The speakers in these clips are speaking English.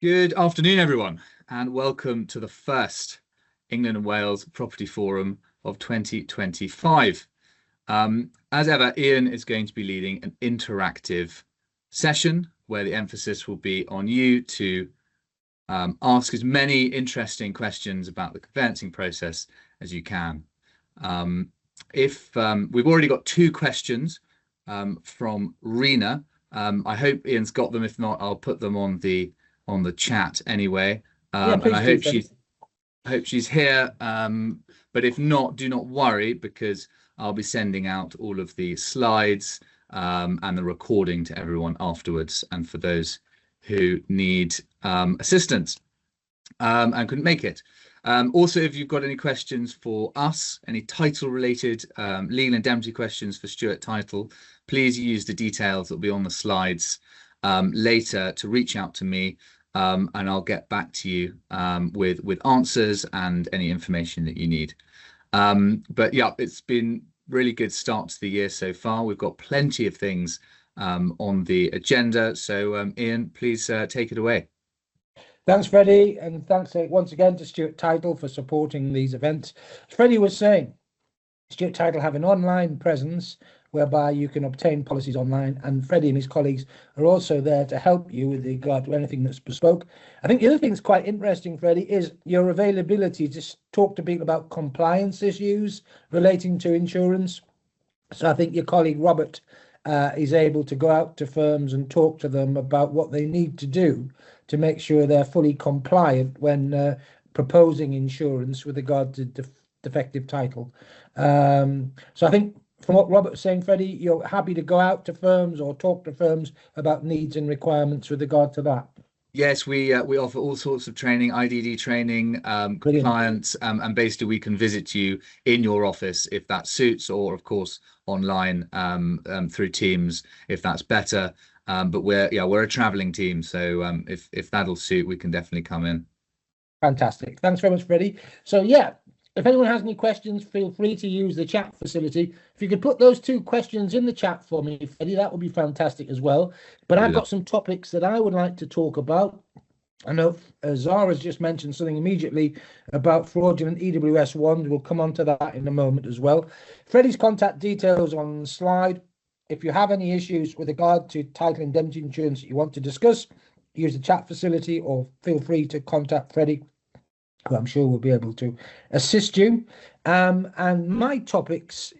Good afternoon, everyone, and welcome to the first England and Wales Property Forum of 2025. As ever, Ian is going to be leading an interactive session where the emphasis will be on you to ask as many interesting questions about the conveyancing process as you can. If we've already got two questions from Rena, I hope Ian's got them. If not, I'll put them on the chat anyway. Yeah, please and I do, hope she's here. But if not, do not worry, because I'll be sending out all of the slides and the recording to everyone afterwards, and for those who need assistance and couldn't make it. Also, if you've got any questions for us, any title related legal indemnity questions for Stewart Title, please use the details that will be on the slides later to reach out to me, and I'll get back to you with answers and any information that you need. But yeah, it's been really good start to the year so far. We've got plenty of things on the agenda. So Ian, please take it away. Thanks, Freddie, and thanks once again to Stewart Title for supporting these events. As Freddie was saying, Stewart Title have an online presence whereby you can obtain policies online, and Freddie and his colleagues are also there to help you with regard to anything that's bespoke. I think the other thing that's quite interesting, Freddie, is your availability to talk to people about compliance issues relating to insurance. So I think your colleague Robert is able to go out to firms and talk to them about what they need to do to make sure they're fully compliant when proposing insurance with regard to defective title. So I think from what Robert was saying, Freddie, you're happy to go out to firms or talk to firms about needs and requirements with regard to that. Yes, we offer all sorts of training, IDD training, compliance, and basically we can visit you in your office if that suits, or of course online through Teams if that's better. But we're a traveling team, so if that'll suit, we can definitely come in. Fantastic. Thanks very much, Freddie. So yeah, if anyone has any questions, feel free to use the chat facility. If you could put those two questions in the chat for me, Freddie, that would be fantastic as well. But I've got some topics that I would like to talk about. I know Zara's just mentioned something immediately about fraudulent EWS1. We'll come on to that in a moment as well. Freddie's contact details on the slide. If you have any issues with regard to title indemnity insurance that you want to discuss, use the chat facility or feel free to contact Freddie, who I'm sure will be able to assist you. And my topics,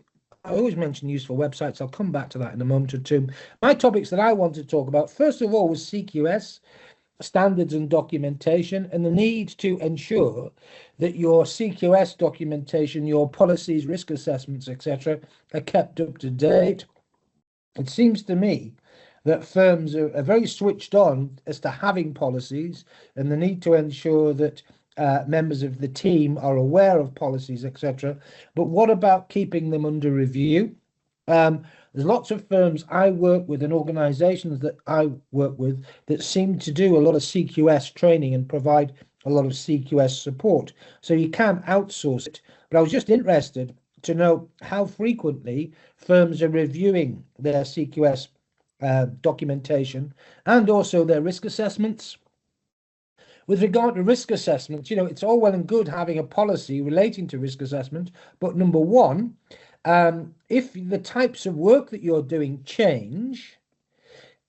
I always mention useful websites. I'll come back to that in a moment or two. My topics that I want to talk about, first of all, was CQS, standards and documentation, and the need to ensure that your CQS documentation, your policies, risk assessments, etc., are kept up to date. It seems to me that firms are very switched on as to having policies and the need to ensure that members of the team are aware of policies, etc. But what about keeping them under review? There's lots of firms I work with and organizations that I work with that seem to do a lot of CQS training and provide a lot of CQS support. So you can outsource it. But I was just interested to know how frequently firms are reviewing their CQS documentation and also their risk assessments. With regard to risk assessments, it's all well and good having a policy relating to risk assessment, but number one, if the types of work that you're doing change,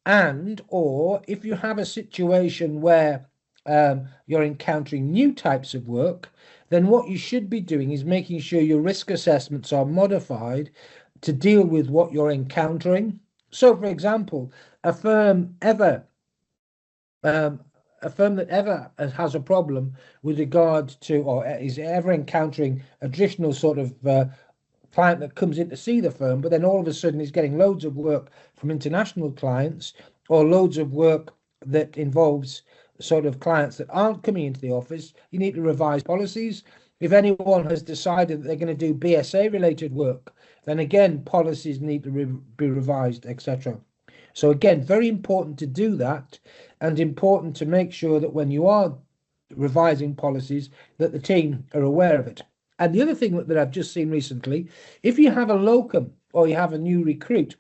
and or if you have a situation where you're encountering new types of work, then what you should be doing is making sure your risk assessments are modified to deal with what you're encountering. So, for example, a firm that ever has a problem with regard to, or is ever encountering additional sort of client that comes in to see the firm, but then all of a sudden is getting loads of work from international clients or loads of work that involves sort of clients that aren't coming into the office, you need to revise policies. If anyone has decided that they're going to do BSA related work, then again, policies need to be revised, etc. So again, very important to do that, and important to make sure that when you are revising policies, that the team are aware of it. And the other thing that I've just seen recently, if you have a locum or you have a new recruit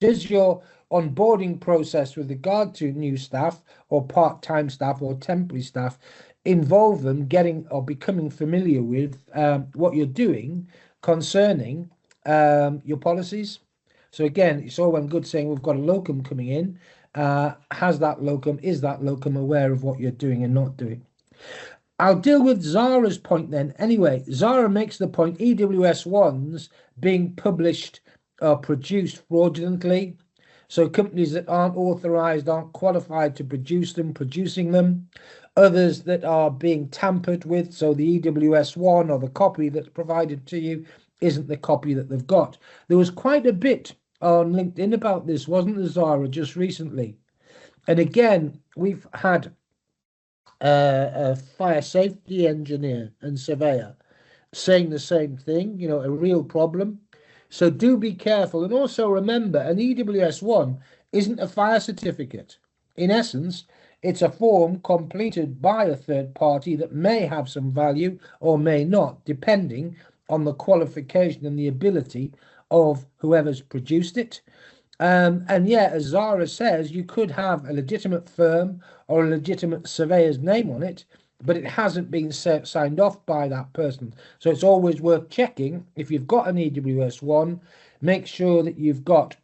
Does your onboarding process with regard to new staff or part-time staff or temporary staff involve them getting or becoming familiar with what you're doing concerning your policies? So again, it's all well and good saying we've got a locum coming in. Is that locum aware of what you're doing and not doing? I'll deal with Zara's point then. Anyway, Zara makes the point EWS ones being published or produced fraudulently. So companies that aren't authorized, aren't qualified to produce them, producing them. Others that are being tampered with. So the EWS one or the copy that's provided to you isn't the copy that they've got. There was quite a bit on LinkedIn about this, wasn't there, Zara, just recently? And again, we've had a fire safety engineer and surveyor saying the same thing, a real problem. So do be careful. And also remember, an EWS1 isn't a fire certificate. In essence, it's a form completed by a third party that may have some value or may not, depending on the qualification and the ability of whoever's produced it. And yeah, as Zara says, you could have a legitimate firm or a legitimate surveyor's name on it, but it hasn't been signed off by that person. So it's always worth checking. If you've got an EWS1, make sure that you've got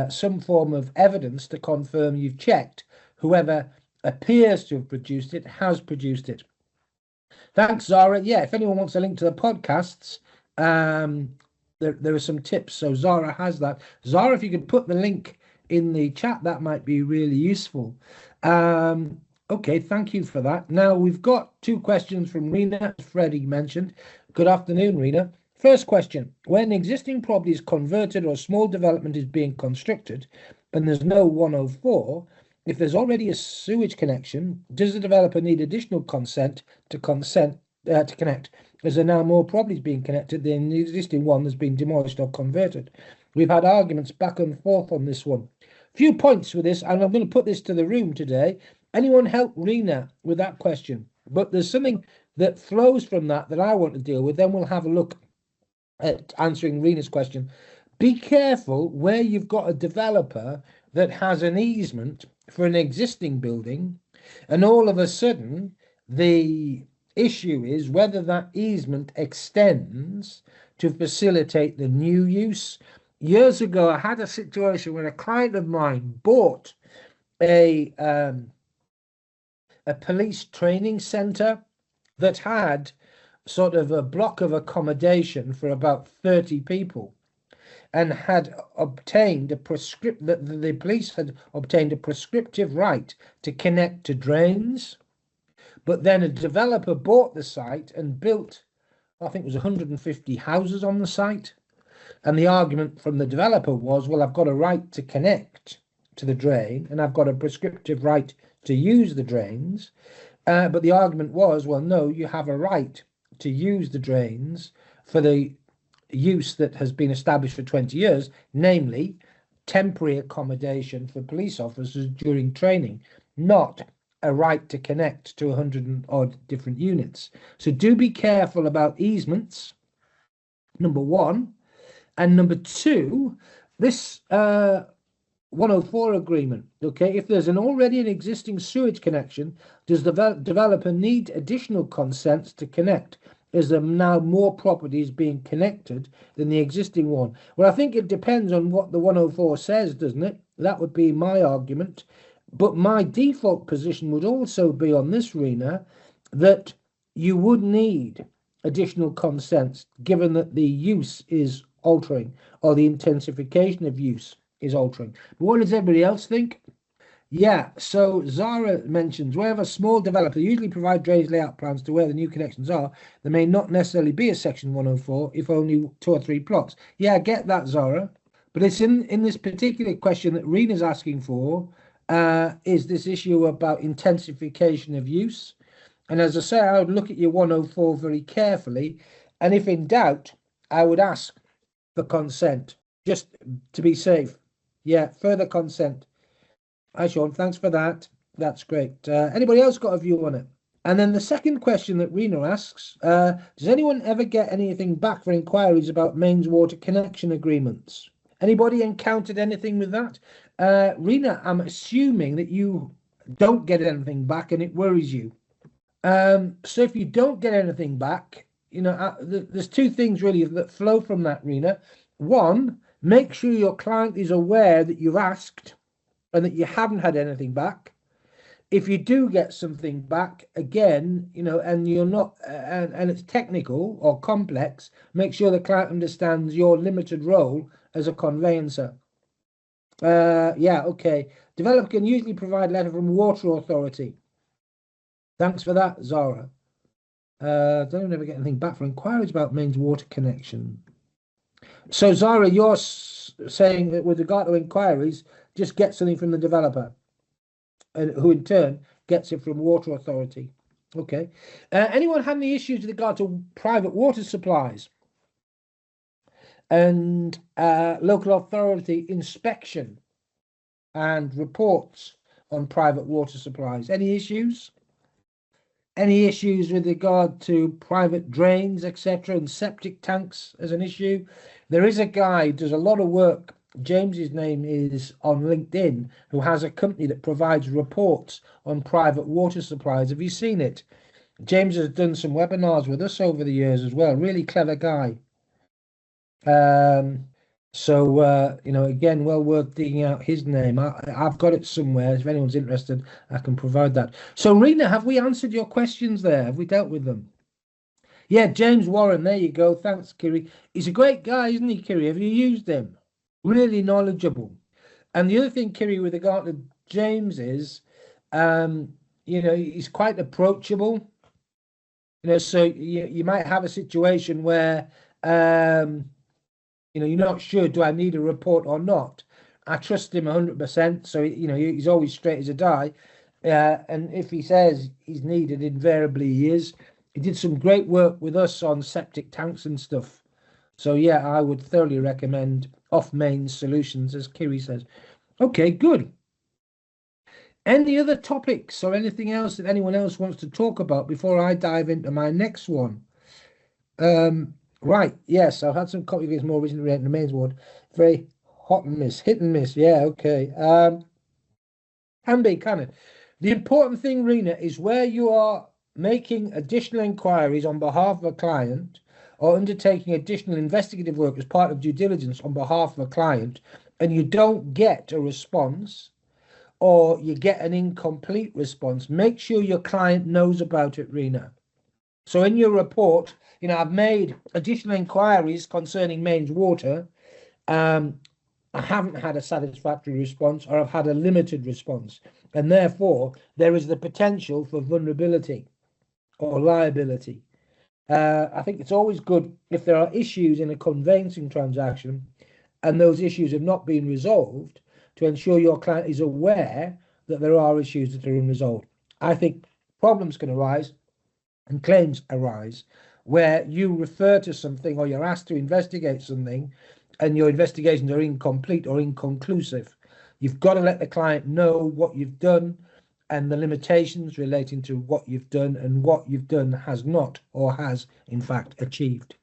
some form of evidence to confirm you've checked whoever appears to have produced it has produced it. Thanks, Zara. Yeah, if anyone wants a link to the podcasts, there are some tips. So Zara has that. Zara, if you could put the link in the chat, that might be really useful. Okay, thank you for that. Now we've got two questions from Rena, as Freddie mentioned. Good afternoon, Rena. First question, when existing property is converted or a small development is being constructed and there's no 104, if there's already a sewage connection, does the developer need additional consent to connect? As there are now more properties being connected than the existing one that's been demolished or converted. We've had arguments back and forth on this one. Few points with this, and I'm going to put this to the room today. Anyone help Rena with that question? But there's something that flows from that I want to deal with. Then we'll have a look at answering Rena's question. Be careful where you've got a developer that has an easement for an existing building, and all of a sudden the issue is whether that easement extends to facilitate the new use. Years ago, I had a situation where a client of mine bought a police training centre that had sort of a block of accommodation for about 30 people and had obtained a the police had obtained a prescriptive right to connect to drains. But then a developer bought the site and built, I think it was 150 houses on the site. And the argument from the developer was, well, I've got a right to connect to the drain and I've got a prescriptive right to use the drains. But the argument was, well, no, you have a right to use the drains for the use that has been established for 20 years, namely temporary accommodation for police officers during training, not a right to connect to 100 and odd different units. So do be careful about easements, number one. And number two, this 104 agreement, okay, if there's already an existing sewage connection, does the developer need additional consents to connect? Is there now more properties being connected than the existing one? Well, I think it depends on what the 104 says, doesn't it? That would be my argument. But my default position would also be on this, Rena, that you would need additional consents given that the use is altering or the intensification of use is altering. But what does everybody else think? Yeah, so Zara mentions wherever small developer usually provide drainage layout plans to where the new connections are, there may not necessarily be a section 104 if only 2 or 3 plots. Yeah, I get that, Zara. But it's in this particular question that Rena's asking for, is this issue about intensification of use. And as I say, I would look at your 104 very carefully. And if in doubt, I would ask for consent, just to be safe. Yeah, further consent. Hi, Sean. Thanks for that. That's great. Anybody else got a view on it? And then the second question that Rena asks, does anyone ever get anything back for inquiries about mains water connection agreements? Anybody encountered anything with that? Rena, I'm assuming that you don't get anything back and it worries you. So if you don't get anything back, there's two things really that flow from that, Rena. One, make sure your client is aware that you've asked and that you haven't had anything back. If you do get something back again, and you're not, and it's technical or complex, make sure the client understands your limited role as a conveyancer. Yeah, okay. Developer can usually provide letter from water authority. Thanks for that, Zara. Don't ever get anything back for inquiries about mains water connection. So Zara, you're saying that with regard to inquiries, just get something from the developer, and who in turn gets it from water authority. Okay. Anyone have any issues with regard to private water supplies and local authority inspection and reports on private water supplies? Any issues? Any issues with regard to private drains, etc., and septic tanks as an issue? There is a guy who does a lot of work. James's name is on LinkedIn, who has a company that provides reports on private water supplies. Have you seen it? James has done some webinars with us over the years as well. Really clever guy. Again, well worth digging out his name. I've got it somewhere. If anyone's interested, I can provide that. So, Rena, have we answered your questions there? Have we dealt with them? Yeah, James Warren, there you go. Thanks, Kiri. He's a great guy, isn't he, Kiri? Have you used him? Really knowledgeable. And the other thing, Kiri, with regard to James is, he's quite approachable. So you might have a situation where, you're not sure, do I need a report or not? I trust him 100%. So, he's always straight as a die. And if he says he's needed, invariably he is. He did some great work with us on septic tanks and stuff. So, yeah, I would thoroughly recommend off-main solutions, as Kiri says. Okay, good. Any other topics or anything else that anyone else wants to talk about before I dive into my next one? Right, yes, I've had some copy of his more recently related to the mains ward. Very hit and miss. Yeah, okay. Can be, can it? The important thing, Rena, is where you are making additional inquiries on behalf of a client or undertaking additional investigative work as part of due diligence on behalf of a client, and you don't get a response or you get an incomplete response, make sure your client knows about it, Rena. So in your report, I've made additional inquiries concerning mains water. I haven't had a satisfactory response, or I've had a limited response. And therefore, there is the potential for vulnerability or liability. I think it's always good if there are issues in a conveyancing transaction and those issues have not been resolved, to ensure your client is aware that there are issues that are unresolved. I think problems can arise and claims arise where you refer to something or you're asked to investigate something and your investigations are incomplete or inconclusive. You've got to let the client know what you've done and the limitations relating to what you've done and what you've done has not or has in fact achieved.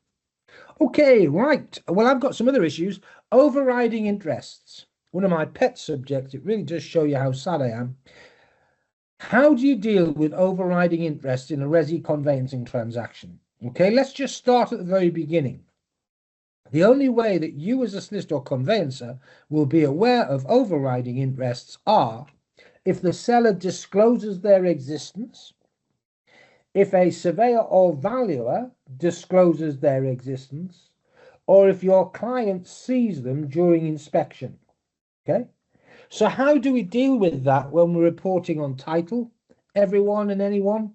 Okay, right. Well, I've got some other issues. Overriding interests. One of my pet subjects. It really does show you how sad I am. How do you deal with overriding interest in a resi conveyancing transaction? Okay, let's just start at the very beginning. The only way that you as a solicitor or conveyancer will be aware of overriding interests are if the seller discloses their existence, if a surveyor or valuer discloses their existence, or if your client sees them during inspection. Okay, so how do we deal with that when we're reporting on title, everyone and anyone?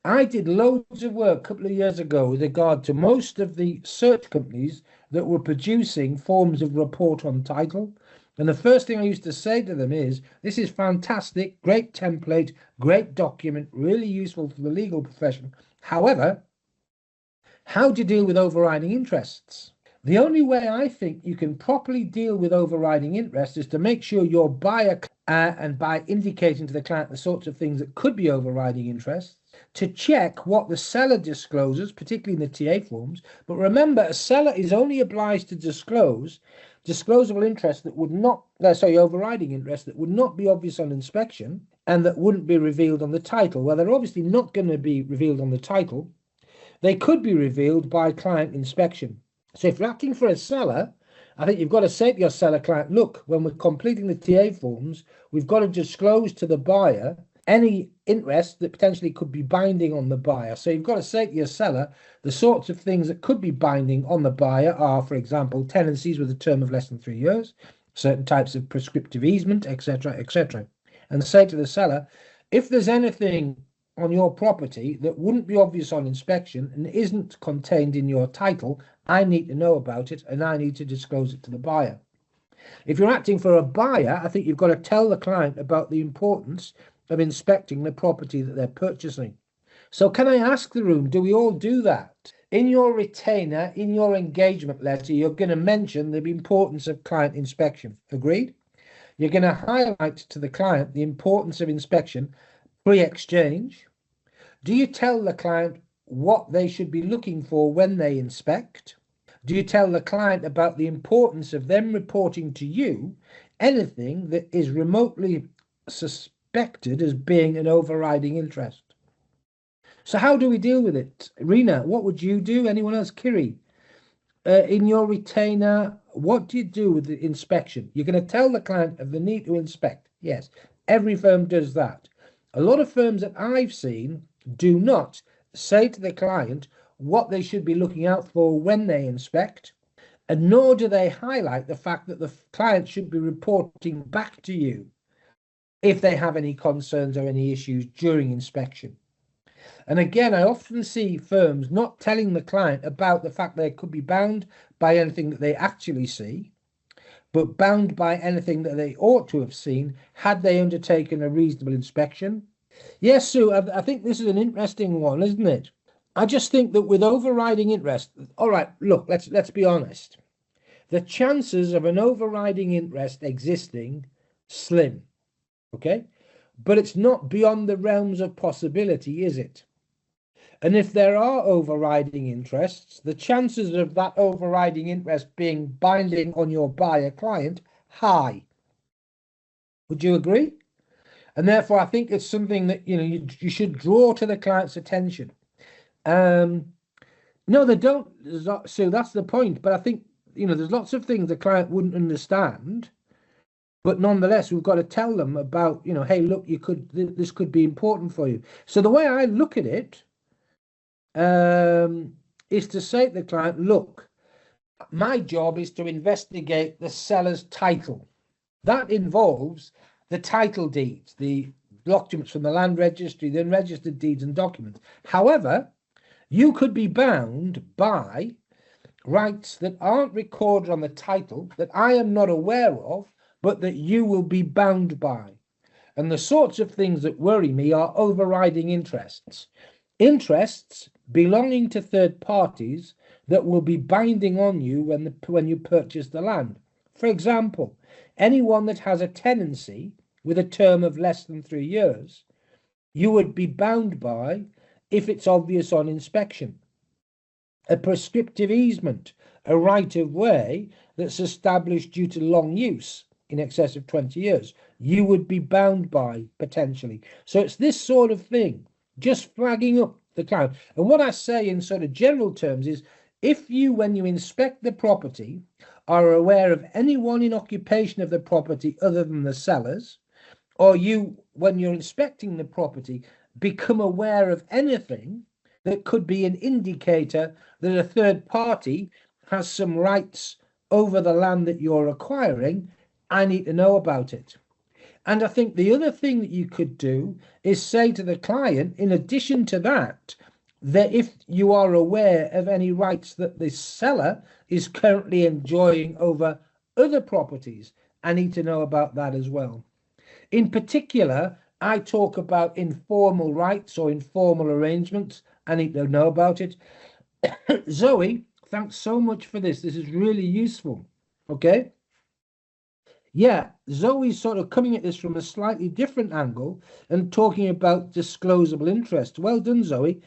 I did loads of work a couple of years ago with regard to most of the search companies that were producing forms of report on title. And the first thing I used to say to them is, this is fantastic, great template, great document, really useful for the legal profession. However, how do you deal with overriding interests? The only way I think you can properly deal with overriding interest is to make sure your buyer, and by indicating to the client the sorts of things that could be overriding interests, to check what the seller discloses, particularly in the TA forms. But remember, a seller is only obliged to disclose disclosable interest that would not, overriding interest that would not be obvious on inspection and that wouldn't be revealed on the title. Well, they're obviously not going to be revealed on the title. They could be revealed by client inspection. So if you're acting for a seller, I think you've got to say to your seller client, look, when we're completing the TA forms, we've got to disclose to the buyer any interest that potentially could be binding on the buyer. So you've got to say to your seller, the sorts of things that could be binding on the buyer are, for example, tenancies with a term of less than 3 years, certain types of prescriptive easement, etc., etc. And say to the seller, if there's anything on your property that wouldn't be obvious on inspection and isn't contained in your title, I need to know about it and I need to disclose it to the buyer. If you're acting for a buyer, I think you've got to tell the client about the importance of inspecting the property that they're purchasing. So can I ask the room, do we all do that? In your retainer, in your engagement letter, you're going to mention the importance of client inspection. Agreed? You're going to highlight to the client the importance of inspection pre-exchange. Do you tell the client what they should be looking for when they inspect? Do you tell the client about the importance of them reporting to you anything that is remotely suspected as being an overriding interest? So how do we deal with it? Rena, what would you do? Anyone else? Kiri, in your retainer, what do you do with the inspection? You're going to tell the client of the need to inspect. Yes, every firm does that. A lot of firms that I've seen do not say to the client what they should be looking out for when they inspect, and nor do they highlight the fact that the client should be reporting back to you if they have any concerns or any issues during inspection. And again, I often see firms not telling the client about the fact they could be bound by anything that they actually see, but bound by anything that they ought to have seen had they undertaken a reasonable inspection. Yes, Sue, I think this is an interesting one, isn't it? I just think that with overriding interest, all right, look, let's be honest. The chances of an overriding interest existing, slim, okay? But it's not beyond the realms of possibility, is it? And if there are overriding interests, the chances of that overriding interest being binding on your buyer client, high. Would you agree? And therefore, I think it's something that you should draw to the client's attention. No, they don't. So that's the point. But I think there's lots of things the client wouldn't understand. But nonetheless, we've got to tell them about hey, look, this could be important for you. So the way I look at it is to say to the client, look, my job is to investigate the seller's title. That involves the title deeds, the documents from the land registry, the unregistered deeds and documents. However, you could be bound by rights that aren't recorded on the title that I am not aware of, but that you will be bound by. And the sorts of things that worry me are overriding interests. Interests belonging to third parties that will be binding on you when you purchase the land. For example, anyone that has a tenancy with a term of less than 3 years, you would be bound by if it's obvious on inspection. A prescriptive easement, a right of way that's established due to long use in excess of 20 years, you would be bound by potentially. So it's this sort of thing, just flagging up the client. And what I say in sort of general terms is, if you, when you inspect the property, are aware of anyone in occupation of the property other than the sellers, or you, when you're inspecting the property, become aware of anything that could be an indicator that a third party has some rights over the land that you're acquiring, I need to know about it. And I think the other thing that you could do is say to the client, in addition to that, that if you are aware of any rights that the seller is currently enjoying over other properties, I need to know about that as well. In particular, I talk about informal rights or informal arrangements. I need to know about it. Zoe, thanks so much for this. This is really useful. Okay. Yeah, Zoe's sort of coming at this from a slightly different angle and talking about disclosable interest. Well done, Zoe.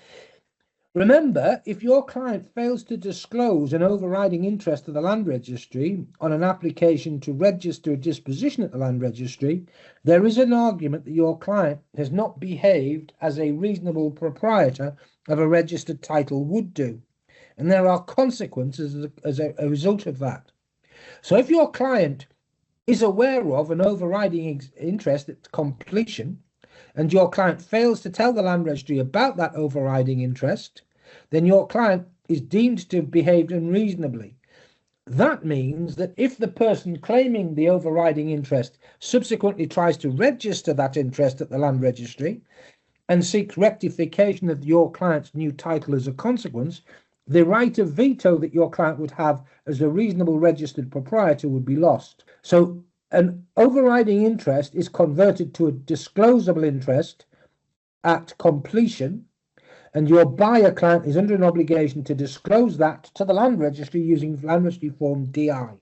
Remember, if your client fails to disclose an overriding interest to the land registry on an application to register a disposition at the land registry, there is an argument that your client has not behaved as a reasonable proprietor of a registered title would do. And there are consequences as a result of that. So if your client is aware of an overriding interest at completion, and your client fails to tell the land registry about that overriding interest, then your client is deemed to have behaved unreasonably. That means that if the person claiming the overriding interest subsequently tries to register that interest at the land registry and seeks rectification of your client's new title as a consequence, the right of veto that your client would have as a reasonable registered proprietor would be lost. So an overriding interest is converted to a disclosable interest at completion, and your buyer client is under an obligation to disclose that to the land registry using land registry form DI.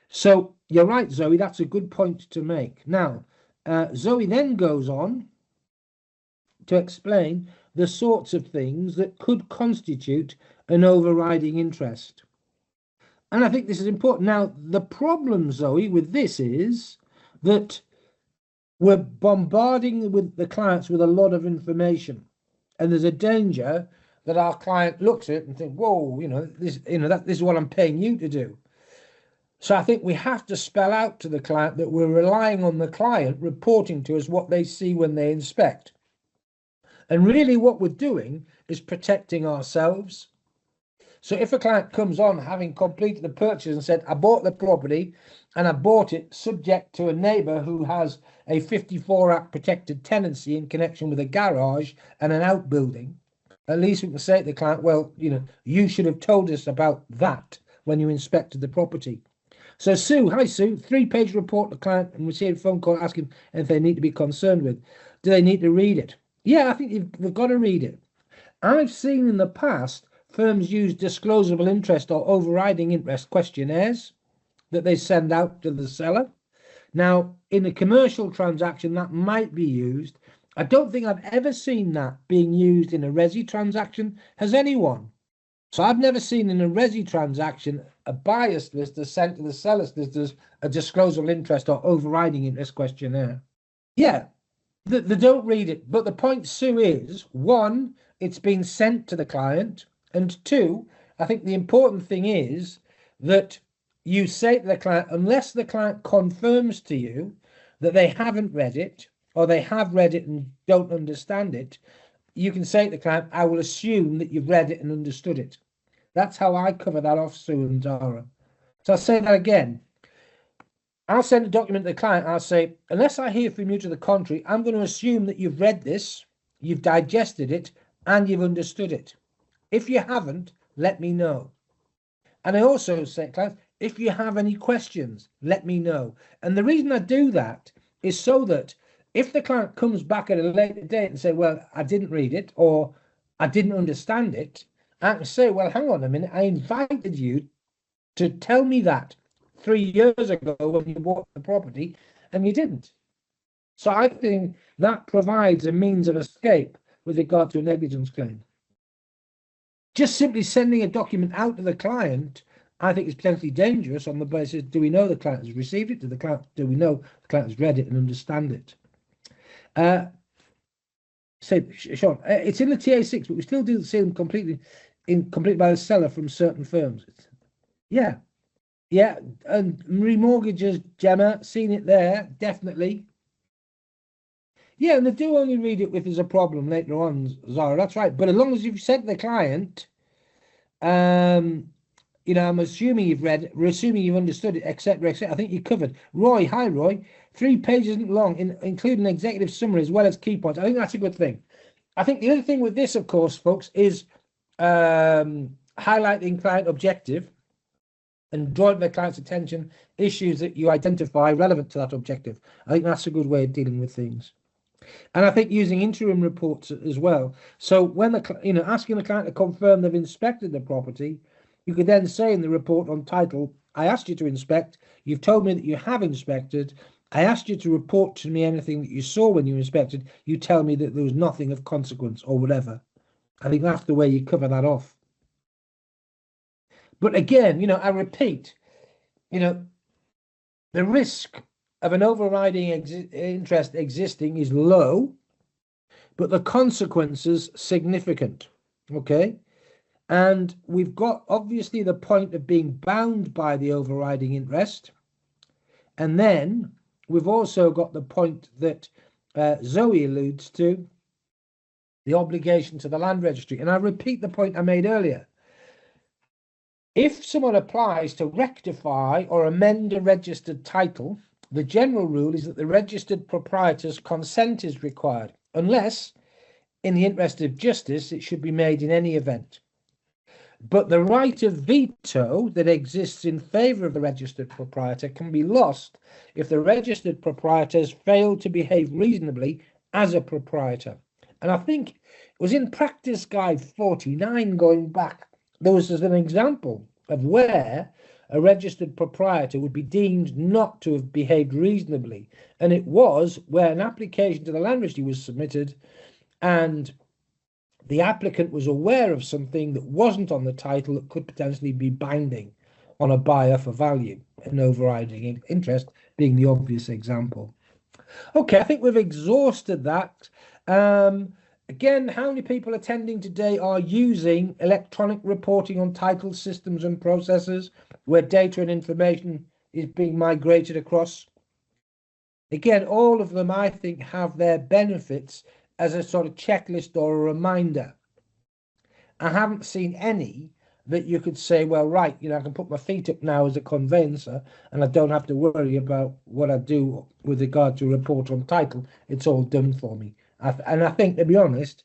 So you're right, Zoe, that's a good point to make. Now, Zoe then goes on to explain the sorts of things that could constitute an overriding interest. And I think this is important. Now, the problem, Zoe, with this is that we're bombarding with the clients with a lot of information. And there's a danger that our client looks at it and thinks, whoa, this is what I'm paying you to do. So I think we have to spell out to the client that we're relying on the client reporting to us what they see when they inspect. And really what we're doing is protecting ourselves. So if a client comes on having completed the purchase and said, I bought the property and I bought it subject to a neighbour who has a 54 Act protected tenancy in connection with a garage and an outbuilding, at least we can say to the client, well, you should have told us about that when you inspected the property. So Sue, hi Sue, 3-page report to the client and received a phone call asking if they need to be concerned with. Do they need to read it? Yeah, I think they've got to read it. I've seen in the past firms use disclosable interest or overriding interest questionnaires that they send out to the seller. Now, in a commercial transaction, that might be used. I don't think I've ever seen that being used in a resi transaction. Has anyone? So I've never seen in a resi transaction a buyer's solicitor sent to the seller's solicitors a disclosable interest or overriding interest questionnaire. Yeah, they don't read it. But the point, Sue, is, one, it's been sent to the client. And two, I think the important thing is that you say to the client, unless the client confirms to you that they haven't read it or they have read it and don't understand it, you can say to the client, I will assume that you've read it and understood it. That's how I cover that off, Sue and Zara. So I'll say that again. I'll send a document to the client. I'll say, unless I hear from you to the contrary, I'm going to assume that you've read this, you've digested it, and you've understood it. If you haven't, let me know. And I also say to clients, if you have any questions, let me know. And the reason I do that is so that if the client comes back at a later date and say, well, I didn't read it or I didn't understand it, I can say, well, hang on a minute, I invited you to tell me that 3 years ago when you bought the property and you didn't. So I think that provides a means of escape with regard to a negligence claim. Just simply sending a document out to the client, I think is potentially dangerous on the basis, do we know the client has received it? Do we know the client has read it and understand it? Sean, it's in the TA6, but we still do see them completely by the seller from certain firms. Yeah, and remortgages, Gemma, seen it there, definitely. Yeah, and they do only read it if there's a problem later on, Zara, that's right. But as long as you've said to the client, I'm assuming you've read it, we're assuming you've understood it, etc., etc. I think you're covered. Roy, hi Roy. 3 pages isn't long, including an executive summary as well as key points. I think that's a good thing. I think the other thing with this, of course, folks, is highlighting client objective and drawing the client's attention issues that you identify relevant to that objective. I think that's a good way of dealing with things. And I think using interim reports as well. So when asking the client to confirm they've inspected the property, you could then say in the report on title, I asked you to inspect. You've told me that you have inspected. I asked you to report to me anything that you saw when you inspected. You tell me that there was nothing of consequence or whatever. I think that's the way you cover that off. But again, I repeat, the risk of an overriding interest existing is low, but the consequences significant. Okay. And we've got obviously the point of being bound by the overriding interest. And then we've also got the point that Zoe alludes to, the obligation to the land registry. And I repeat the point I made earlier. If someone applies to rectify or amend a registered title, the general rule is that the registered proprietor's consent is required, unless, in the interest of justice, it should be made in any event. But the right of veto that exists in favour of the registered proprietor can be lost if the registered proprietor has failed to behave reasonably as a proprietor. And I think it was in Practice Guide 49 going back, there was an example of where a registered proprietor would be deemed not to have behaved reasonably. And it was where an application to the land registry was submitted and the applicant was aware of something that wasn't on the title that could potentially be binding on a buyer for value, an overriding interest being the obvious example. Okay, I think we've exhausted that. Again, how many people attending today are using electronic reporting on title systems and processes where data and information is being migrated across? Again, all of them, I think, have their benefits as a sort of checklist or a reminder. I haven't seen any that you could say, well, right, I can put my feet up now as a conveyancer and I don't have to worry about what I do with regard to report on title. It's all done for me. And I think, to be honest,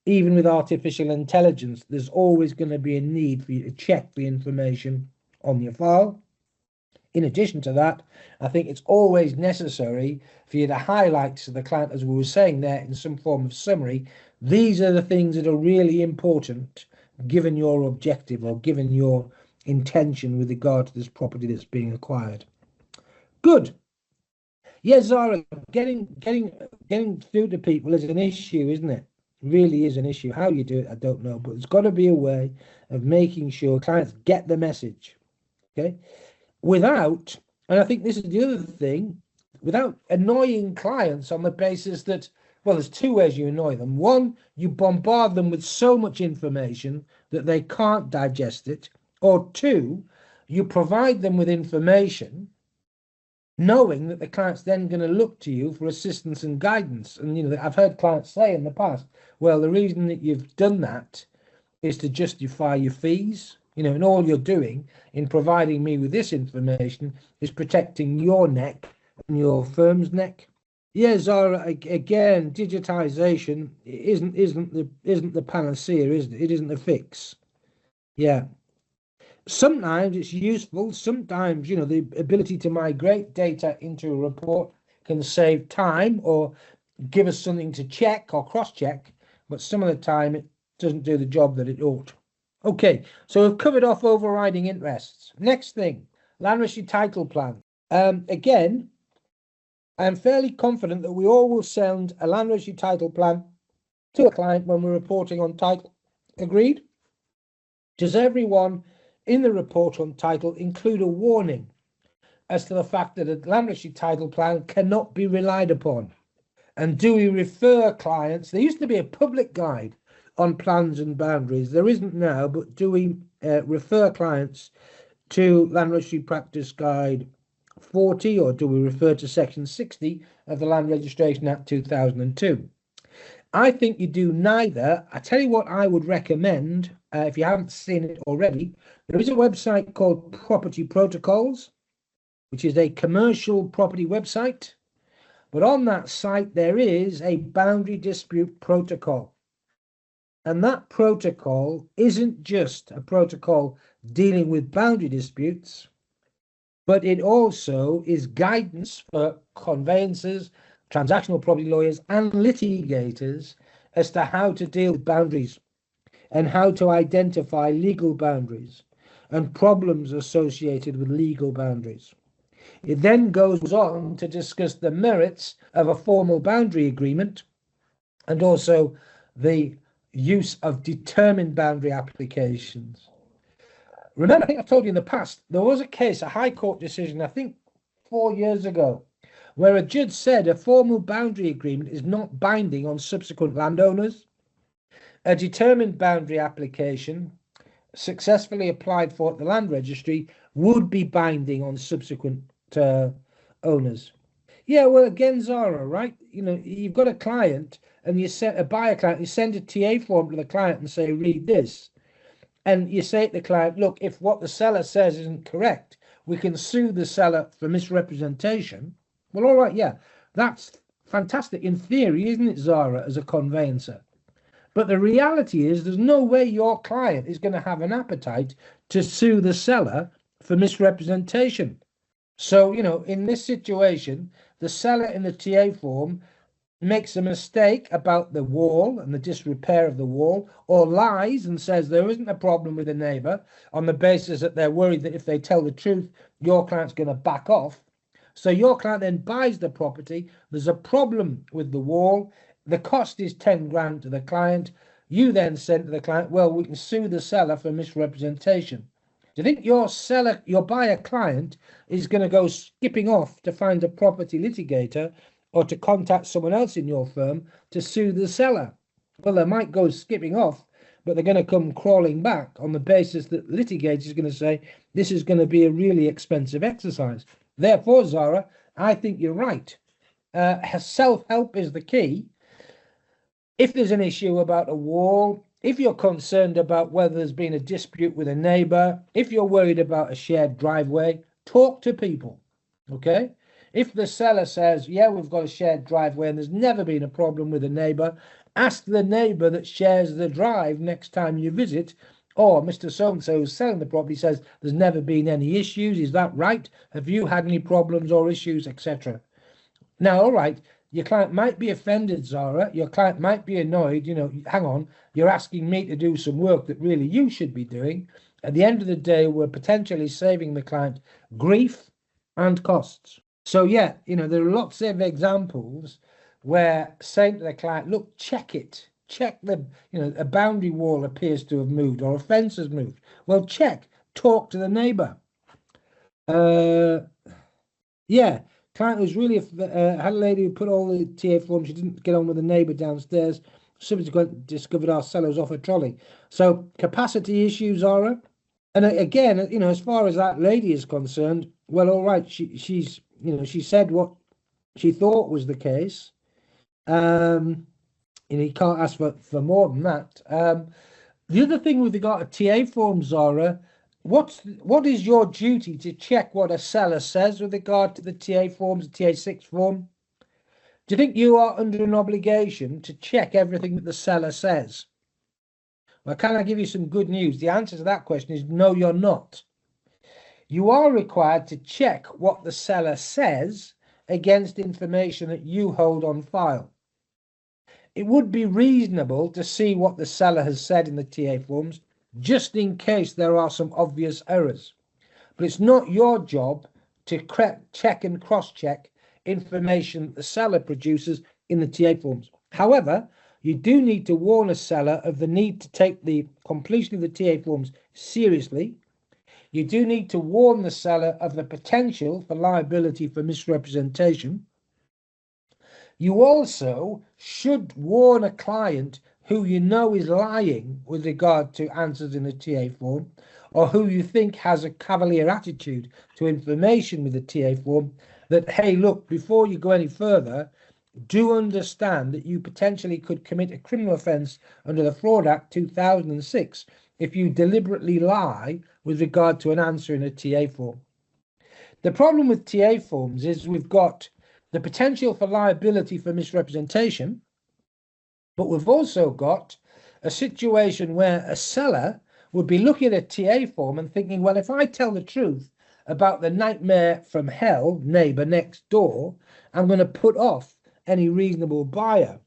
even with artificial intelligence, there's always going to be a need for you to check the information on your file. In addition to that, I think it's always necessary for you to highlight to the client, as we were saying there, in some form of summary, these are the things that are really important given your objective or given your intention with regard to this property that's being acquired. Good. Yeah, Zara, getting through to people is an issue, isn't it? Really is an issue. How you do it, I don't know, but there's got to be a way of making sure clients get the message. Okay. Without, and I think this is the other thing, without annoying clients on the basis that, well, there's two ways you annoy them. One, you bombard them with so much information that they can't digest it. Or two, you provide them with information knowing that the client's then going to look to you for assistance and guidance. And, I've heard clients say in the past, well, the reason that you've done that is to justify your fees. And all you're doing in providing me with this information is protecting your neck and your firm's neck. Yeah, Zara, again, digitization isn't the panacea, isn't it? It isn't the fix. Yeah. Sometimes it's useful. Sometimes, the ability to migrate data into a report can save time or give us something to check or cross-check, but some of the time it doesn't do the job that it ought. Okay, so we've covered off overriding interests. Next thing, land registry title plan. Again, I'm fairly confident that we all will send a land registry title plan to a client when we're reporting on title. Agreed? Does everyone in the report on title include a warning as to the fact that a land registry title plan cannot be relied upon? And do we refer clients? There used to be a public guide on plans and boundaries. There isn't now, but do we refer clients to Land Registry Practice Guide 40, or do we refer to Section 60 of the Land Registration Act 2002? I think you do neither. I tell you what I would recommend, if you haven't seen it already, there is a website called Property Protocols, which is a commercial property website. But on that site, there is a boundary dispute protocol. And that protocol isn't just a protocol dealing with boundary disputes, but it also is guidance for conveyancers, transactional property lawyers, and litigators as to how to deal with boundaries and how to identify legal boundaries. and problems associated with legal boundaries. It then goes on to discuss the merits of a formal boundary agreement and also the use of determined boundary applications. Remember, I think I've told you in the past, there was a case, a High Court decision, I think 4 years ago, where a judge said a formal boundary agreement is not binding on subsequent landowners. A determined boundary application successfully applied for at the land registry would be binding on subsequent owners. Yeah, well, again, Zara, right? You know, you've got a client and you set a buyer client, you send a TA form to the client and say, read this. And you say to the client, look, if what the seller says isn't correct, we can sue the seller for misrepresentation. Well, all right, yeah, that's fantastic in theory, isn't it, Zara, as a conveyancer? But the reality is there's no way your client is going to have an appetite to sue the seller for misrepresentation. So, you know, in this situation, the seller in the TA form makes a mistake about the wall and the disrepair of the wall, or lies and says there isn't a problem with the neighbour on the basis that they're worried that if they tell the truth, your client's going to back off. So your client then buys the property. There's a problem with the wall. The cost is 10 grand to the client. You then send to the client, well, we can sue the seller for misrepresentation. Do you think your buyer client is going to go skipping off to find a property litigator or to contact someone else in your firm to sue the seller? Well, they might go skipping off, but they're going to come crawling back on the basis that litigator is going to say this is going to be a really expensive exercise. Therefore, Zara, I think you're right. Self-help is the key. If there's an issue about a wall, if you're concerned about whether there's been a dispute with a neighbour, if you're worried about a shared driveway, talk to people, okay? If the seller says, yeah, we've got a shared driveway and there's never been a problem with a neighbour, ask the neighbour that shares the drive next time you visit, or Mr. So-and-so who's selling the property says there's never been any issues. Is that right? Have you had any problems or issues, etc.? Now, all right, your client might be offended, Zara. Your client might be annoyed. You know, hang on, you're asking me to do some work that really you should be doing. At the end of the day, we're potentially saving the client grief and costs. So, yeah, you know, there are lots of examples where saying to the client, look, check it. Check the, you know, a boundary wall appears to have moved or a fence has moved. Well, check. Talk to the neighbour. Yeah. Client was really had a lady who put all the TA forms. She didn't get on with the neighbour downstairs. Subsequently discovered our sellers off a trolley. So capacity issues, Zara. And again, you know, as far as that lady is concerned, well, all right, she's you know, she said what she thought was the case. You know, you can't ask for more than that. The other thing with regard to TA forms, Zara, what is your duty to check what a seller says with regard to the TA forms, the TA6 form? Do you think you are under an obligation to check everything that the seller says? Well, can I give you some good news? The answer to that question is no, you're not. You are required to check what the seller says against information that you hold on file. It would be reasonable to see what the seller has said in the TA forms, just in case there are some obvious errors. But it's not your job to check and cross-check information that the seller produces in the TA forms. However, you do need to warn a seller of the need to take the completion of the TA forms seriously. You do need to warn the seller of the potential for liability for misrepresentation. You also should warn a client who you know is lying with regard to answers in the TA form, or who you think has a cavalier attitude to information with the TA form, that, hey, look, before you go any further, do understand that you potentially could commit a criminal offence under the Fraud Act 2006 if you deliberately lie with regard to an answer in a TA form. The problem with TA forms is we've got the potential for liability for misrepresentation, but we've also got a situation where a seller would be looking at a TA form and thinking, well, if I tell the truth about the nightmare from hell neighbour next door, I'm going to put off any reasonable buyer.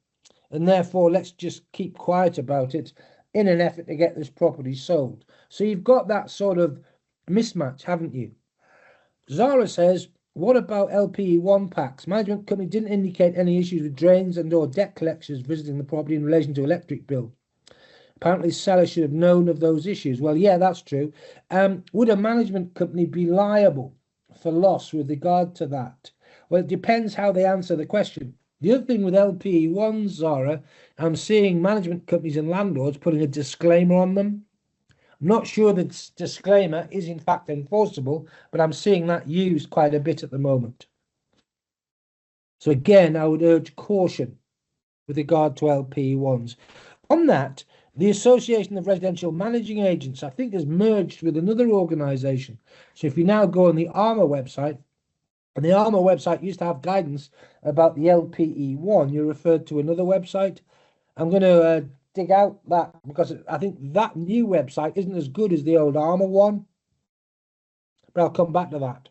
And therefore, let's just keep quiet about it in an effort to get this property sold. So you've got that sort of mismatch, haven't you? Zara says, what about LPE1 packs? Management company didn't indicate any issues with drains and or debt collectors visiting the property in relation to electric bill. Apparently, sellers should have known of those issues. Well, yeah, that's true. Would a management company be liable for loss with regard to that? Well, it depends how they answer the question. The other thing with LPE1s, Zara, I'm seeing management companies and landlords putting a disclaimer on them. I'm not sure that disclaimer is in fact enforceable, but I'm seeing that used quite a bit at the moment. So again, I would urge caution with regard to LPE1s. On that, the Association of Residential Managing Agents, I think, has merged with another organisation. So if you now go on the ARMA website, and the ARMA website used to have guidance about the LPE1, you're referred to another website. I'm going to dig out that because I think that new website isn't as good as the old ARMA one, but I'll come back to that.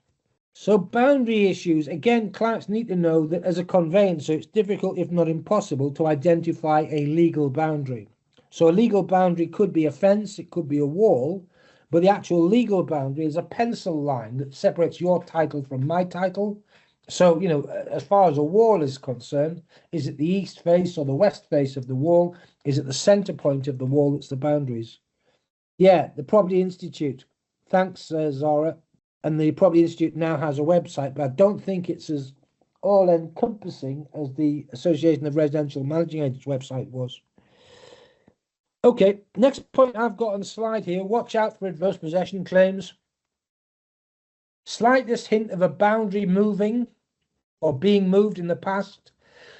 So boundary issues, again, clients need to know that as a conveyancer, it's difficult, if not impossible, to identify a legal boundary. So a legal boundary could be a fence, it could be a wall, but the actual legal boundary is a pencil line that separates your title from my title. So, you know, as far as a wall is concerned, is it the east face or the west face of the wall? Is it the center point of the wall that's the boundaries? Yeah, the Property Institute. Thanks, Zara. And the Property Institute now has a website, but I don't think it's as all-encompassing as the Association of Residential Managing Agents website was. Okay, next point I've got on the slide here, watch out for adverse possession claims. Slightest hint of a boundary moving or being moved in the past,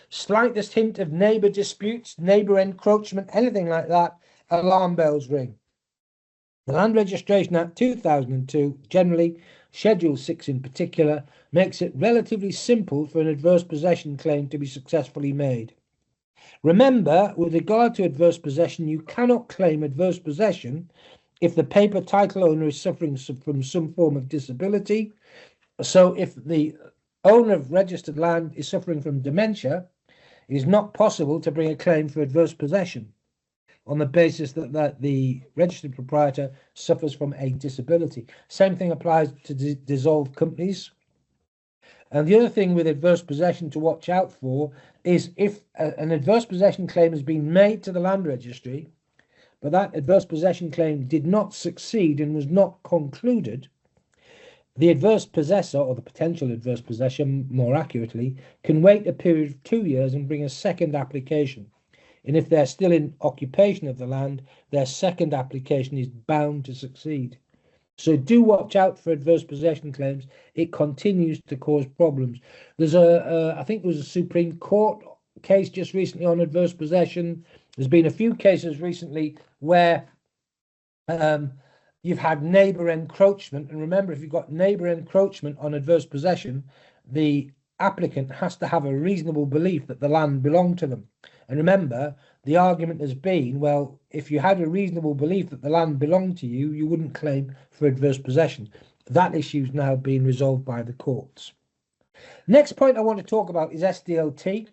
slightest hint of neighbour disputes, neighbour encroachment, anything like that, alarm bells ring. The Land Registration Act 2002, generally, Schedule 6 in particular, makes it relatively simple for an adverse possession claim to be successfully made. Remember, with regard to adverse possession, you cannot claim adverse possession if the paper title owner is suffering from some form of disability. So if the owner of registered land is suffering from dementia, it is not possible to bring a claim for adverse possession on the basis that the registered proprietor suffers from a disability. Same thing applies to dissolved companies. And the other thing with adverse possession to watch out for is if an adverse possession claim has been made to the land registry, but that adverse possession claim did not succeed and was not concluded, the adverse possessor, or the potential adverse possessor more accurately, can wait a period of 2 years and bring a second application. And if they're still in occupation of the land, their second application is bound to succeed. So do watch out for adverse possession claims. It continues to cause problems. There's I think there was a Supreme Court case just recently on adverse possession. There's been a few cases recently where you've had neighbour encroachment. And remember, if you've got neighbour encroachment on adverse possession, the applicant has to have a reasonable belief that the land belonged to them. And remember, the argument has been, well, if you had a reasonable belief that the land belonged to you, you wouldn't claim for adverse possession. That issue is now being resolved by the courts. Next point I want to talk about is SDLT.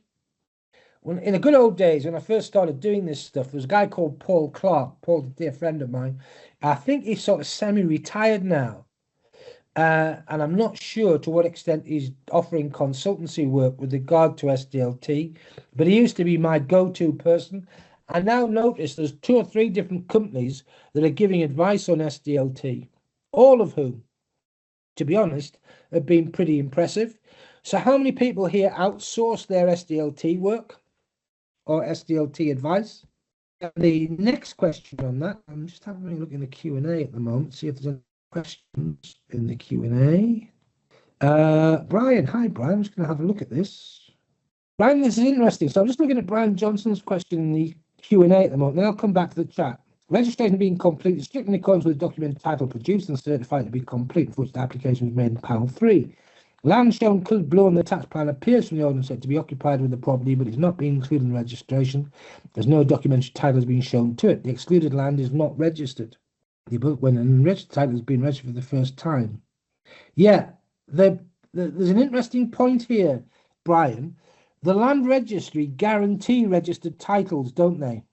In the good old days, when I first started doing this stuff, there was a guy called Paul Clark. Paul's a dear friend of mine. I think he's sort of semi-retired now. And I'm not sure to what extent he's offering consultancy work with regard to SDLT, but he used to be my go-to person. I now notice there's 2 or 3 different companies that are giving advice on SDLT, all of whom, to be honest, have been pretty impressive. So how many people here outsource their SDLT work or SDLT advice? And the next question on that, I'm just having a look in the Q&A at the moment, see if there's any questions in the Q&A. Brian, hi Brian, I'm just going to have a look at this. Brian, this is interesting. So I'm just looking at Brian Johnson's question in the Q&A at the moment, then I'll come back to the chat. Registration being completed strictly in accordance with the document title produced and certified to be complete, for which the application was made in panel 3. Land shown coloured blue on the tax plan appears from the ordinance to be occupied with the property, but is not being included in registration. There's no documentary title has been shown to it. The excluded land is not registered. When an unregistered title has been registered for the first time. Yeah, there's an interesting point here, Brian. The land registry guarantee registered titles, don't they?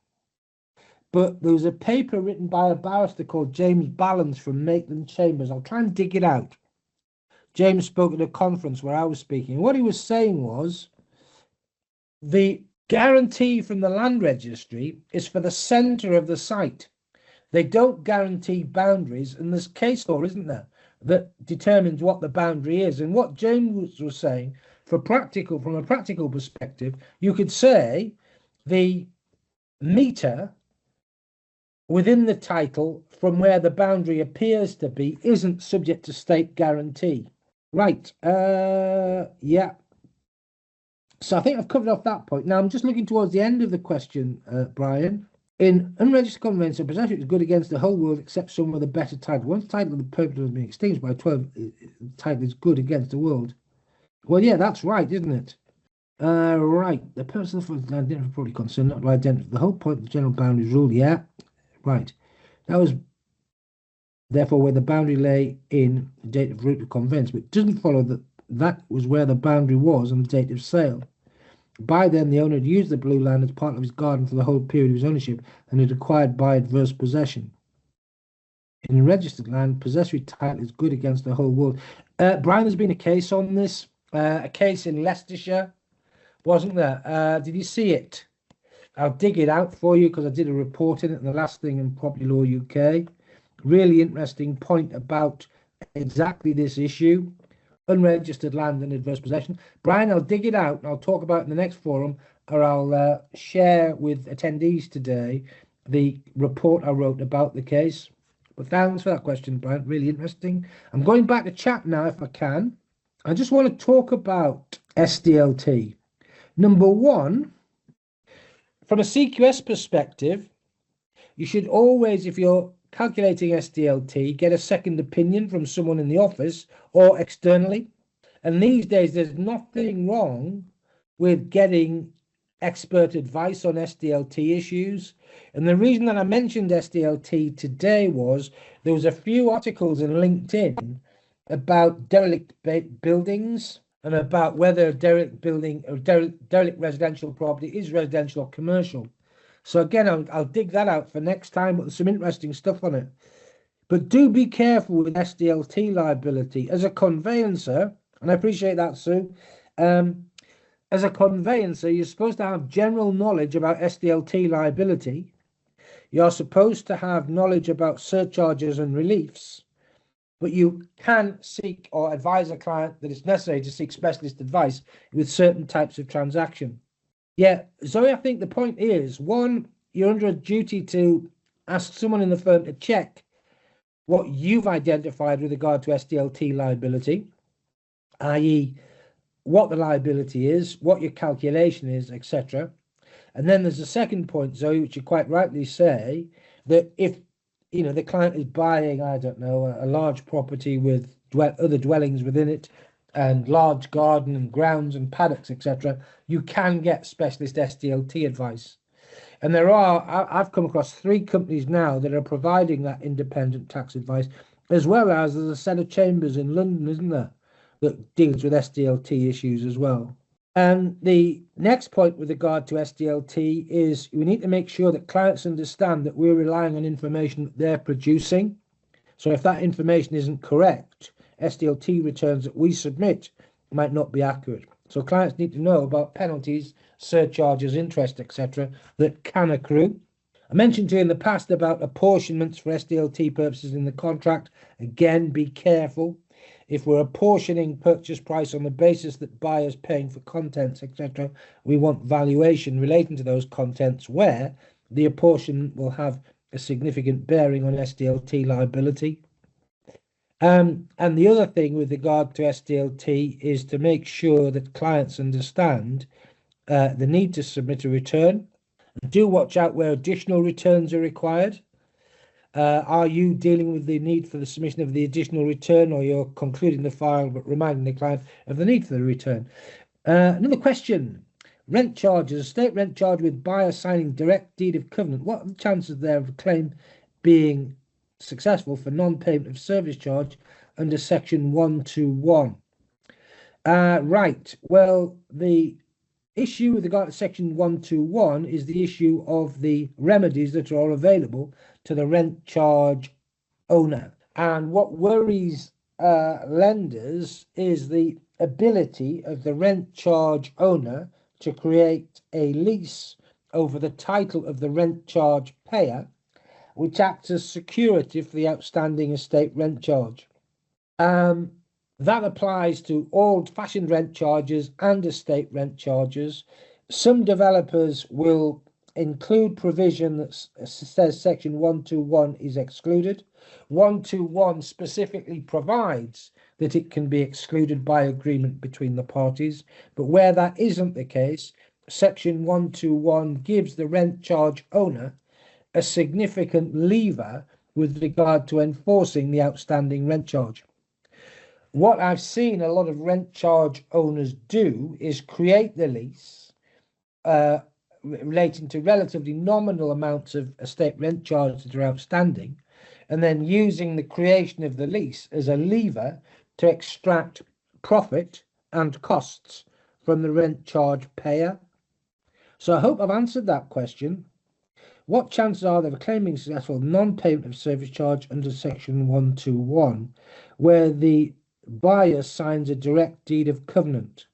but there was a paper written by a barrister called James Ballance from Maitland Chambers. I'll try and dig it out. James spoke at a conference where I was speaking. What he was saying was the guarantee from the land registry is for the centre of the site. They don't guarantee boundaries, and there's case law, isn't there, that determines what the boundary is. And what James was saying, from a practical perspective, you could say the meter within the title from where the boundary appears to be isn't subject to state guarantee. Right. Yeah. So I think I've covered off that point. Now I'm just looking towards the end of the question, Brian. In unregistered conveyance, a possession is good against the whole world except some with a better title. Once the title of the perpetrator has been extinguished by 12, the title is good against the world. Well, yeah, that's right, isn't it? Right. The person for identity probably concerned not to identify the whole point of the general boundaries rule. Yeah, right. That was therefore where the boundary lay in the date of root of conveyance, but it doesn't follow that that was where the boundary was on the date of sale. By then, the owner had used the blue land as part of his garden for the whole period of his ownership and had acquired by adverse possession. In registered land, possessory title is good against the whole world. Brian, there's been a case on this, a case in Leicestershire, wasn't there? Did you see it? I'll dig it out for you because I did a report in it in the last thing in Property Law UK. Really interesting point about exactly this issue. Unregistered land and adverse possession. Brian, I'll dig it out and I'll talk about it in the next forum, or I'll share with attendees today the report I wrote about the case. But thanks for that question, Brian. Really interesting. I'm going back to chat now if I can. I just want to talk about SDLT. Number one, from a CQS perspective, you should always, if you're calculating SDLT, get a second opinion from someone in the office or externally. And these days, there's nothing wrong with getting expert advice on SDLT issues. And the reason that I mentioned SDLT today was there was a few articles in LinkedIn about derelict buildings and about whether a derelict building or derelict residential property is residential or commercial. So again, I'll dig that out for next time, but there's some interesting stuff on it. But do be careful with SDLT liability. As a conveyancer, and I appreciate that, Sue, as a conveyancer, you're supposed to have general knowledge about SDLT liability. You're supposed to have knowledge about surcharges and reliefs, but you can seek or advise a client that it's necessary to seek specialist advice with certain types of transaction. Yeah, Zoe, I think the point is, one, you're under a duty to ask someone in the firm to check what you've identified with regard to SDLT liability, i.e. what the liability is, what your calculation is, etc. And then there's a second point, Zoe, which you quite rightly say, that if the client is buying, I don't know, a large property with other dwellings within it, and large garden and grounds and paddocks, etc., you can get specialist SDLT advice. And I've come across 3 companies now that are providing that independent tax advice, as well as there's a set of chambers in London, isn't there, that deals with SDLT issues as well. And the next point with regard to SDLT is we need to make sure that clients understand that we're relying on information that they're producing. So if that information isn't correct, SDLT returns that we submit might not be accurate. So clients need to know about penalties, surcharges, interest, etc. that can accrue. I mentioned to you in the past about apportionments for SDLT purposes in the contract. Again, be careful. If we're apportioning purchase price on the basis that buyers paying for contents, etc., we want valuation relating to those contents where the apportionment will have a significant bearing on SDLT liability. And the other thing with regard to SDLT is to make sure that clients understand the need to submit a return. Do watch out where additional returns are required. Are you dealing with the need for the submission of the additional return, or you're concluding the file but reminding the client of the need for the return? Another question. Rent charges, state rent charge with buyer signing direct deed of covenant. What are the chances there of a claim being successful for non-payment of service charge under section 121? Right. Well, the issue with regard to section 121 is the issue of the remedies that are available to the rent charge owner. And what worries lenders is the ability of the rent charge owner to create a lease over the title of the rent charge payer, which acts as security for the outstanding estate rent charge. That applies to old-fashioned rent charges and estate rent charges. Some developers will include provision that says section 121 is excluded. 121 specifically provides that it can be excluded by agreement between the parties, but where that isn't the case, section 121 gives the rent charge owner a significant lever with regard to enforcing the outstanding rent charge. What I've seen a lot of rent charge owners do is create the lease relating to relatively nominal amounts of estate rent charge that are outstanding, and then using the creation of the lease as a lever to extract profit and costs from the rent charge payer. So I hope I've answered that question. What chances are there of claiming successful non-payment of service charge under section 121, where the buyer signs a direct deed of covenant?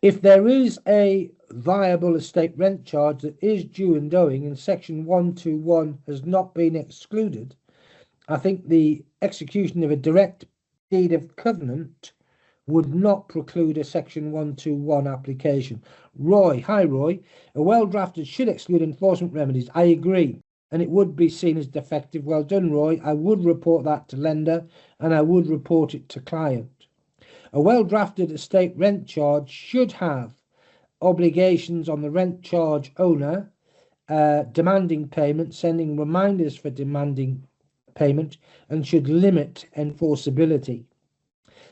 If there is a viable estate rent charge that is due and owing and section 121 has not been excluded, I think the execution of a direct deed of covenant would not preclude a section 121 application. Roy, hi Roy, a well-drafted should exclude enforcement remedies. I agree, and it would be seen as defective. Well done, Roy. I would report that to lender, and I would report it to client. A well-drafted estate rent charge should have obligations on the rent charge owner, demanding payment, sending reminders for demanding payment, and should limit enforceability.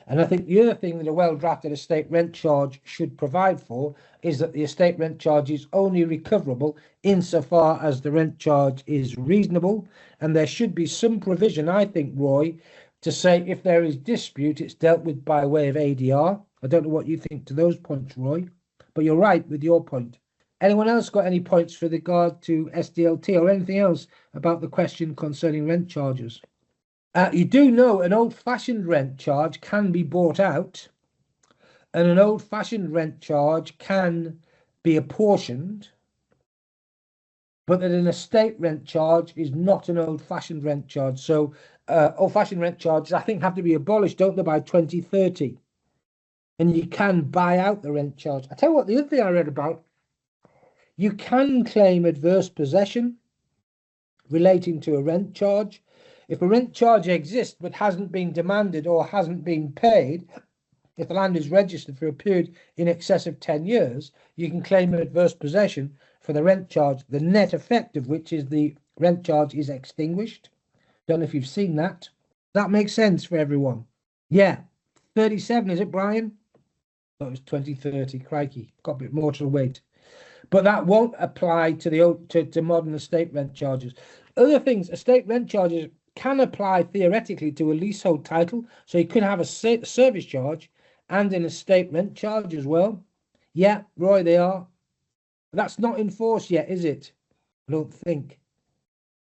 And I think the other thing that a well-drafted estate rent charge should provide for is that the estate rent charge is only recoverable insofar as the rent charge is reasonable. And there should be some provision, I think, Roy, to say if there is dispute, it's dealt with by way of ADR. I don't know what you think to those points, Roy, but you're right with your point. Anyone else got any points with regard to SDLT or anything else about the question concerning rent charges? You do know an old-fashioned rent charge can be bought out, and an old-fashioned rent charge can be apportioned, but that an estate rent charge is not an old-fashioned rent charge. So old-fashioned rent charges, I think, have to be abolished, don't they, by 2030? And you can buy out the rent charge. I tell you what, the other thing I read about, you can claim adverse possession relating to a rent charge. If a rent charge exists but hasn't been demanded or hasn't been paid, if the land is registered for a period in excess of 10 years, you can claim adverse possession for the rent charge, the net effect of which is the rent charge is extinguished. Don't know if you've seen that. That makes sense for everyone. Yeah, 37, is it, Brian? I thought it was 2030. Crikey, got a bit more to wait. But that won't apply to the modern estate rent charges. Other things, estate rent charges can apply theoretically to a leasehold title. So you could have a service charge and an estate rent charge as well. Yeah, Roy, they are. That's not enforced yet, is it? I don't think.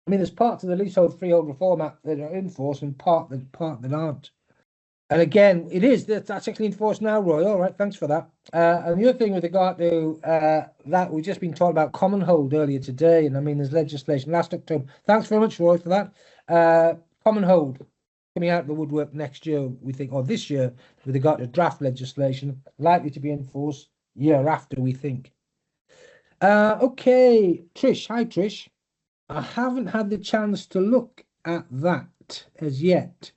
I mean, there's parts of the Leasehold Freehold Reform Act that are enforced and part that aren't. And again, that's actually enforced now, Roy. All right, thanks for that. And the other thing with regard to that, we've just been talking about common hold earlier today, and I mean, there's legislation last October. Thanks very much, Roy, for that. Common hold coming out of the woodwork next year, we think, or this year, with regard to draft legislation, likely to be enforced year after, we think. Okay, Trish. Hi, Trish. I haven't had the chance to look at that as yet.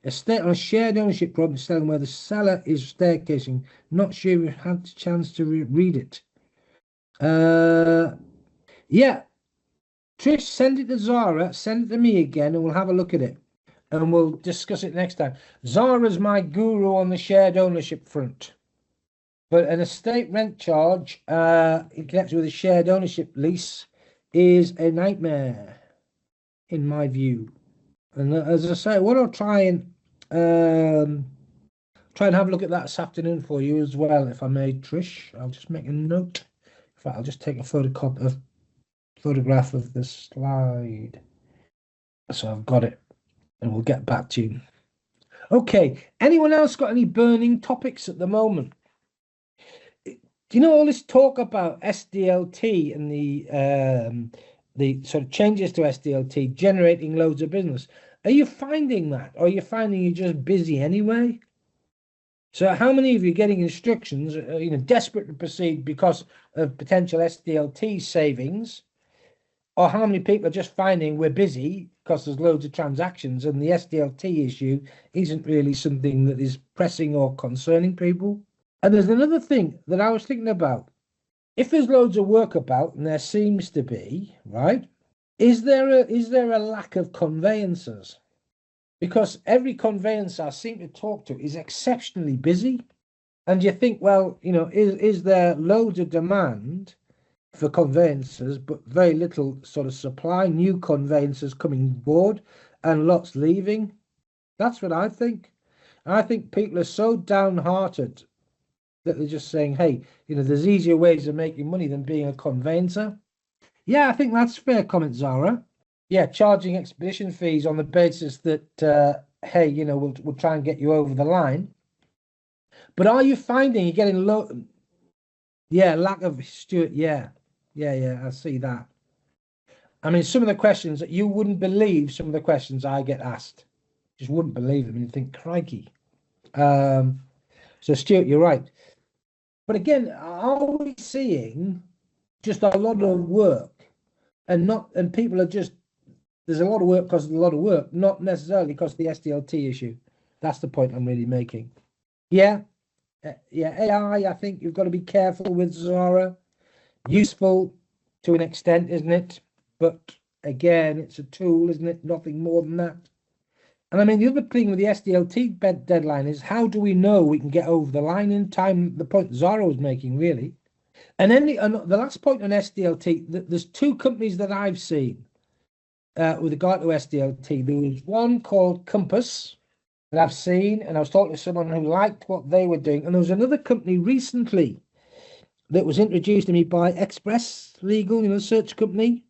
Estate on a shared ownership property selling where the seller is staircasing. Not sure if you've had the chance to read it. Yeah. Trish, send it to Zara, send it to me again, and we'll have a look at it. And we'll discuss it next time. Zara's my guru on the shared ownership front. But an estate rent charge in connection with a shared ownership lease is a nightmare, in my view. And as I say, what I'll try and try and have a look at that this afternoon for you as well, if I may, Trish. I'll just make a note. In fact, I'll just take a photograph of the slide. So I've got it, and we'll get back to you. Okay, anyone else got any burning topics at the moment? Do you know all this talk about SDLT and the sort of changes to SDLT generating loads of business? Are you finding that, or are you finding you're just busy anyway? So how many of you are getting instructions, desperate to proceed because of potential SDLT savings? Or how many people are just finding we're busy because there's loads of transactions and the SDLT issue isn't really something that is pressing or concerning people? And there's another thing that I was thinking about. If there's loads of work about, and there seems to be, right, is there a lack of conveyancers? Because every conveyancer I seem to talk to is exceptionally busy. And you think, well, is there loads of demand for conveyancers, but very little sort of supply, new conveyancers coming board and lots leaving? That's what I think. I think people are so downhearted that they're just saying, hey, there's easier ways of making money than being a conveyancer. Yeah, I think that's a fair comment, Zara. Yeah, charging expedition fees on the basis that, hey, we'll try and get you over the line. But are you finding you're getting low? Yeah, lack of Stewart. Yeah, I see that. I mean, some of the questions that you wouldn't believe, some of the questions I get asked, just wouldn't believe them, and you think, crikey. So Stewart, you're right. But again, are we seeing just a lot of work and people are just, there's a lot of work because of a lot of work, not necessarily because of the SDLT issue. That's the point I'm really making. Yeah, AI, I think you've got to be careful with, Zara. Useful to an extent, isn't it? But again, it's a tool, isn't it? Nothing more than that. And I mean, the other thing with the SDLT deadline is how do we know we can get over the line in time? The point Zara was making, really. And then the last point on SDLT, there's two companies that I've seen with regard to SDLT. There was one called Compass that I've seen, and I was talking to someone who liked what they were doing. And there was another company recently that was introduced to me by Express Legal, search company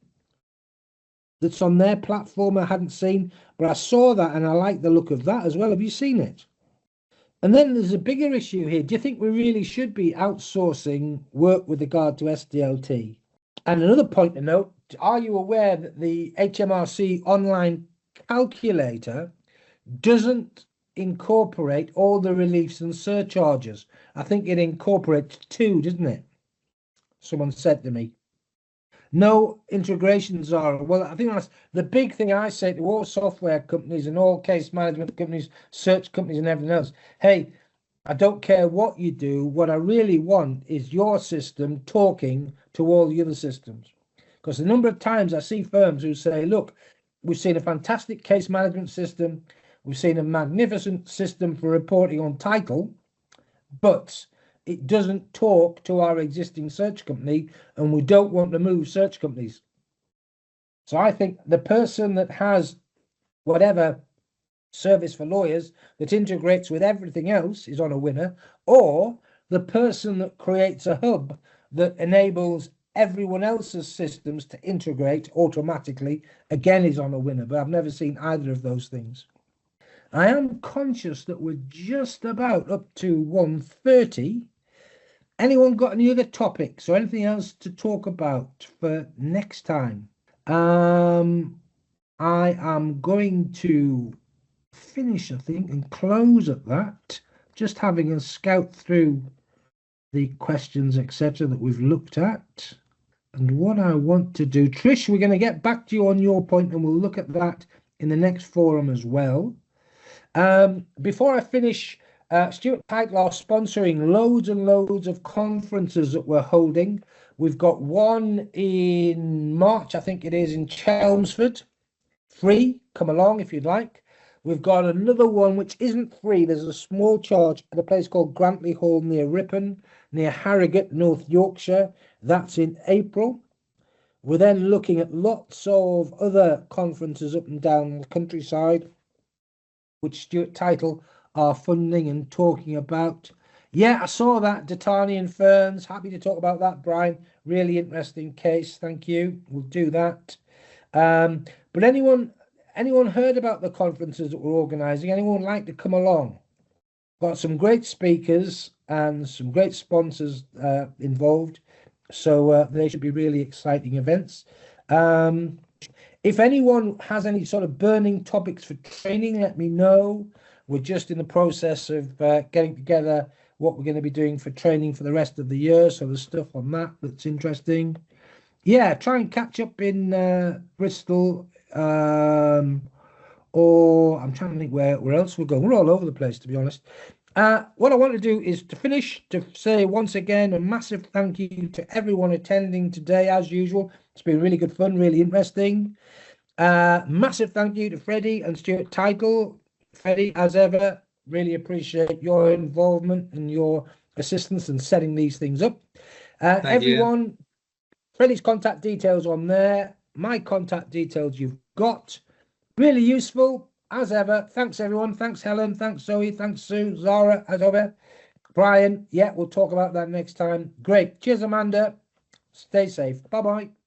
that's on their platform I hadn't seen, but I saw that and I like the look of that as well. Have you seen it? And then there's a bigger issue here. Do you think we really should be outsourcing work with regard to SDLT? And another point to note, are you aware that the HMRC online calculator doesn't incorporate all the reliefs and surcharges? I think it incorporates 2, doesn't it? Someone said to me. No integrations are. Well, I think that's the big thing I say to all software companies and all case management companies, search companies and everything else. Hey, I don't care what you do. What I really want is your system talking to all the other systems. Because the number of times I see firms who say, look, we've seen a fantastic case management system. We've seen a magnificent system for reporting on title, but it doesn't talk to our existing search company, and we don't want to move search companies. So I think the person that has whatever service for lawyers that integrates with everything else is on a winner, or the person that creates a hub that enables everyone else's systems to integrate automatically, again, is on a winner. But I've never seen either of those things. I am conscious that we're just about up to 1:30. Anyone got any other topics or anything else to talk about for next time? I am going to finish, I think, and close at that. Just having a scout through the questions, etc., that we've looked at. And what I want to do, Trish, we're going to get back to you on your point, and we'll look at that in the next forum as well. Before I finish, Stewart Title are sponsoring loads and loads of conferences that we're holding. We've got one in March, I think it is, in Chelmsford. Free, come along if you'd like. We've got another one which isn't free. There's a small charge at a place called Grantley Hall near Ripon, near Harrogate, North Yorkshire. That's in April. We're then looking at lots of other conferences up and down the countryside, which Stewart Title our funding and talking about. Yeah, I saw that, Datanian ferns. Happy to talk about that, Brian. Really interesting case. Thank you. We'll do that. But anyone heard about the conferences that we're organising? Anyone like to come along? Got some great speakers and some great sponsors involved, so they should be really exciting events. If anyone has any sort of burning topics for training, let me know. We're just in the process of getting together what we're going to be doing for training for the rest of the year, so there's stuff on that that's interesting. Yeah, try and catch up in Bristol, or I'm trying to think where else we're going. We're all over the place, to be honest. What I want to do is to finish to say once again a massive thank you to everyone attending today. As usual, it's been really good fun, really interesting. Massive thank you to Freddie and Stewart Title. Freddie, as ever, really appreciate your involvement and your assistance in setting these things up. Everyone, Freddie's contact details on there. My contact details you've got. Really useful, as ever. Thanks, everyone. Thanks, Helen. Thanks, Zoe. Thanks, Sue. Zara, as ever. Brian, yeah, we'll talk about that next time. Great. Cheers, Amanda. Stay safe. Bye-bye.